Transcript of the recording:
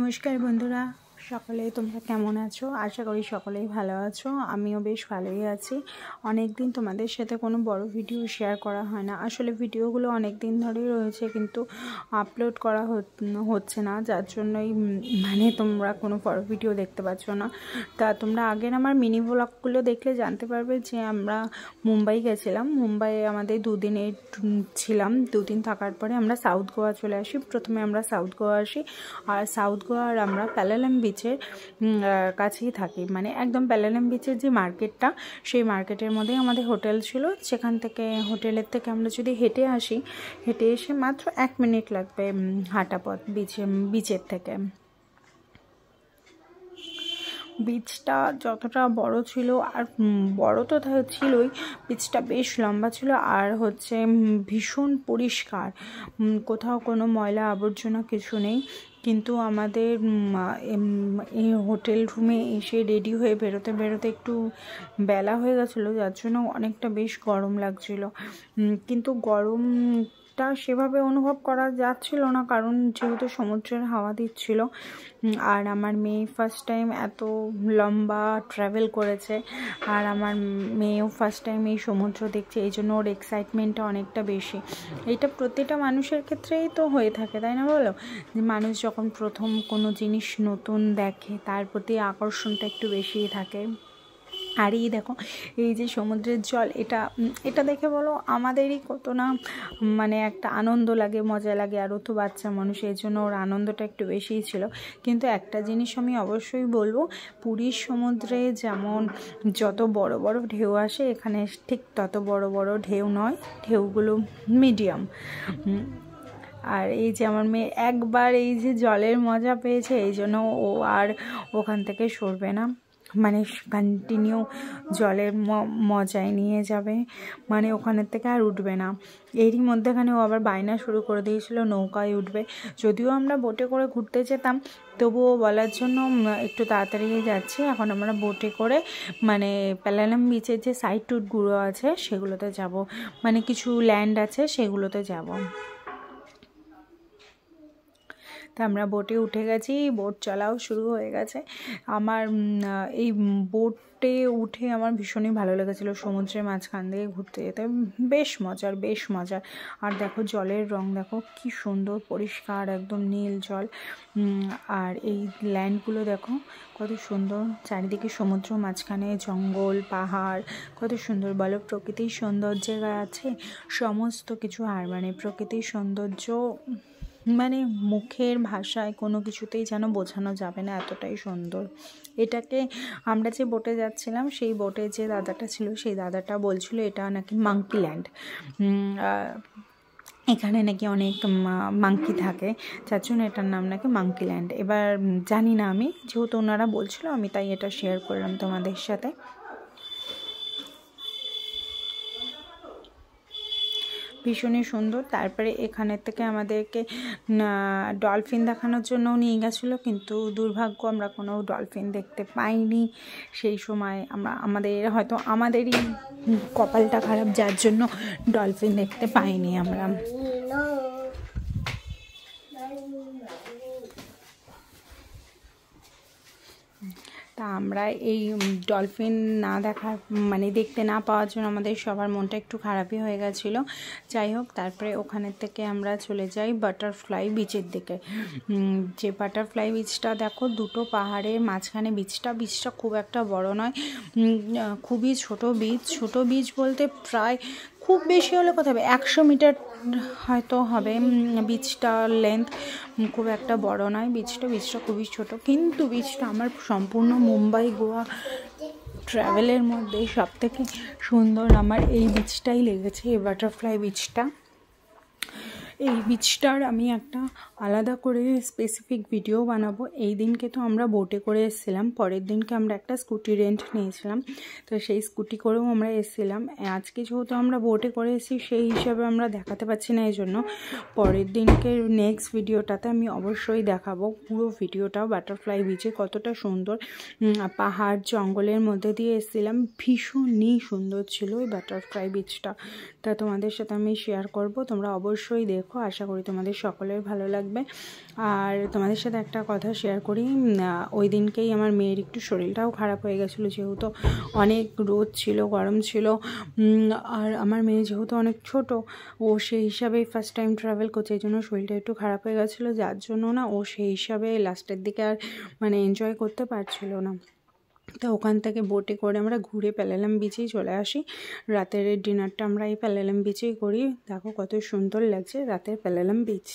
নমস্কার বন্ধুরা, সকলে তোমরা কেমন আছো? আশা করি সকলেই ভালো আছো। আমিও বেশ ভালোই আছি। অনেক দিন তোমাদের সাথে কোনো বড় ভিডিও শেয়ার করা হয় না। আসলে ভিডিওগুলো অনেক দিন ধরেই রয়েছে, কিন্তু আপলোড করা হচ্ছে না, যার জন্যই তোমরা কোনো বড় ভিডিও দেখতে পাচ্ছ না। তা তোমরা আগের আমার মিনি ব্লগগুলো দেখলে জানতে পারবে যে আমরা মুম্বাই গেছিলাম। মুম্বাইয়ে আমাদের দুদিনের ছিলাম। দুদিন থাকার পরে আমরা সাউথ গোয়া চলে আসি। প্রথমে আমরা সাউথ গোয়া আসি, আর সাউথ গোয়ার আমরা প্যালালাম বিচের কাছেই থাকি। একদম প্যালালাম বিচের যে মার্কেটটা, সেই মার্কেটের মধ্যেই আমাদের হোটেল ছিল। সেখান থেকে হোটেলের থেকে আমরা যদি হেঁটে আসি, হেঁটে এসে মাত্র 1 মিনিট লাগবে হাঁটা পথ বিচের থেকে। বীজটা যতটা বড় ছিল, আর বড় তো ছিলই, বীজটা বেশ লম্বা ছিল, আর ভীষণ পরিষ্কার, কোথাও কোনো ময়লা আবর্জনা কিছু নেই। কিন্তু আমাদের এই হোটেল রুমে এসে রেডি হয়ে বেরোতে একটু বেলা হয়ে গেছিলো, যার জন্য অনেকটা বেশ গরম লাগছিল। কিন্তু গরমটা সেভাবে অনুভব করা যাচ্ছিল না, কারণ যেহেতু সমুদ্রের হাওয়া দিচ্ছিল। আর আমার মেয়ে ফার্স্ট টাইম এত লম্বা ট্রাভেল করেছে, আর আমার মেয়েও ফার্স্ট টাইম এই সমুদ্র দেখছে, এই জন্য ওর এক্সাইটমেন্টটা অনেকটা বেশি। এটা প্রতিটা মানুষের ক্ষেত্রেই তো হয়ে থাকে, তাই না বলো? যে মানুষ যখন প্রথম কোনো জিনিস নতুন দেখে, তার প্রতি আকর্ষণটা একটু বেশিই থাকে। আর এই দেখো, এই যে সমুদ্রের জল, এটা দেখে বলো আমাদেরই কত না একটা আনন্দ লাগে, মজা লাগে। আর ও তো বাচ্চা মানুষ, এই জন্য ওর আনন্দটা একটু বেশিই ছিল। কিন্তু একটা জিনিস আমি অবশ্যই বলবো, পুরীর সমুদ্রে যেমন যত বড় বড় ঢেউ আসে, এখানে ঠিক তত বড় বড় ঢেউ নয়, ঢেউগুলো মিডিয়াম। আর এই যে আমার মেয়ে একবার এই যে জলের মজা পেয়েছে, এই জন্য ও আর ওখান থেকে সরবে না, কন্টিনিউ জলের মজায় নিয়ে যাবে, ওখানের থেকে আর উঠবে না। এরই মধ্যেখানে ও আবার বায়না শুরু করে দিয়েছিল নৌকায় উঠবে। যদিও আমরা বোটে করে ঘুরতে যেতাম, তবুও বলার জন্য একটু তাড়াতাড়ি যাচ্ছি। এখন আমরা বোটে করে প্যালালাম বিচের যে সাইড টুরগুলো আছে সেগুলোতে যাব, কিছু ল্যান্ড আছে সেগুলোতে যাব। তা আমরা বোটে উঠে গেছি, বোট চলাও শুরু হয়ে গেছে। আমার এই বোটে উঠে আমার ভীষণই ভালো লেগেছিলো। সমুদ্রের মাঝখান দিয়ে ঘুরতে যেতে বেশ মজার। আর দেখো জলের রং দেখো কি সুন্দর, পরিষ্কার একদম নীল জল। আর এই ল্যান্ডগুলো দেখো কত সুন্দর, চারিদিকে সমুদ্র, মাঝখানে জঙ্গল, পাহাড়, কত সুন্দর বলো। প্রকৃতির সৌন্দর্যের আছে সমস্ত কিছু, আর প্রকৃতির সৌন্দর্য মুখের ভাষায় কোনো কিছুতেই যেন বোঝানো যাবে না, এতটাই সুন্দর। এটাকে আমরা যে বোটে যাচ্ছিলাম, সেই বোটে যে দাদাটা ছিল, সেই দাদাটা বলছিল এটা নাকি মাঙ্কি ল্যান্ড। এখানে নাকি অনেক মাঙ্কি থাকে, যার জন্য এটার নাম নাকি মাঙ্কি ল্যান্ড। এবার জানি না, আমি যেহেতু ওনারা বলছিল, আমি তাই এটা শেয়ার করলাম তোমাদের সাথে। ভীষণই সুন্দর। তারপরে এখানের থেকে আমাদেরকে ডলফিন দেখানোর জন্যও নিয়ে গেছিলো, কিন্তু দুর্ভাগ্য আমরা কোনো ডলফিন দেখতে পাইনি সেই সময়। আমাদেরই কপালটা খারাপ, যার জন্য ডলফিন দেখতে পাইনি আমরা। তা আমরা এই ডলফিন না দেখার দেখতে না পাওয়ার জন্য আমাদের সবার মনটা একটু খারাপই হয়ে গেছিলো। যাই হোক, তারপরে ওখানের থেকে আমরা চলে যাই বাটারফ্লাই বিচের দিকে। যে বাটারফ্লাই বিচটা দেখো, দুটো পাহাড়ের মাঝখানে বিচটা খুব একটা বড় নয়, খুবই ছোট বিচ বলতে প্রায় খুব বেশি হলে কত হবে, 100 মিটার হয়তো হবে বিচটার লেন্থ। খুব একটা বড় নয় বিচটা খুবই ছোট। কিন্তু বিচটা আমার সম্পূর্ণ মুম্বাই গোয়া ট্রাভেলের মধ্যে সবথেকে সুন্দর আমার এই বিচটাই লেগেছে, এই বাটারফ্লাই বিচটা। এই বিচটার আমি একটা আলাদা করে স্পেসিফিক ভিডিও বানাবো। এই দিনকে তো আমরা বোটে করে এসেছিলাম, পরের দিনকে আমরা একটা স্কুটি রেন্ট নিয়েছিলাম, তো সেই স্কুটি করেও আমরা এসেছিলাম। আজকে যেহেতু আমরা বোটে করে এসেছি, সেই হিসাবে আমরা দেখাতে পারছি না, এই জন্য পরের দিনকে নেক্সট ভিডিওটাতে আমি অবশ্যই দেখাবো পুরো ভিডিওটা। বাটারফ্লাই বিচে কতটা সুন্দর, পাহাড় জঙ্গলের মধ্যে দিয়ে এসেছিলাম, ভীষণই সুন্দর ছিল এই বাটারফ্লাই বিচটা। তা তোমাদের সাথে আমি শেয়ার করব, তোমরা অবশ্যই দেখো। দেখো, আশা করি তোমাদের সকলের ভালো লাগবে। আর তোমাদের সাথে একটা কথা শেয়ার করি, ওই দিনকেই আমার মেয়ের একটু শরীরটাও খারাপ হয়ে গেছিলো, যেহেতু অনেক রোদ ছিল, গরম ছিল। আর আমার মেয়ে যেহেতু অনেক ছোট, ও সেই হিসাবেই ফার্স্ট টাইম ট্রাভেল করছে, এই জন্য শরীরটা একটু খারাপ হয়ে গেছিলো, যার জন্য না ও সেই হিসাবে লাস্টের দিকে আর মানে এনজয় করতে পারছিল না। তো ওখান থেকে বোটে করে আমরা ঘুরে প্যালেলাম বিচেই চলে আসি। রাতের ডিনারটা আমরা এই প্যালেলাম বিচেই করি। দেখো কত সুন্দর লাগছে রাতের প্যালেলাম বিচ।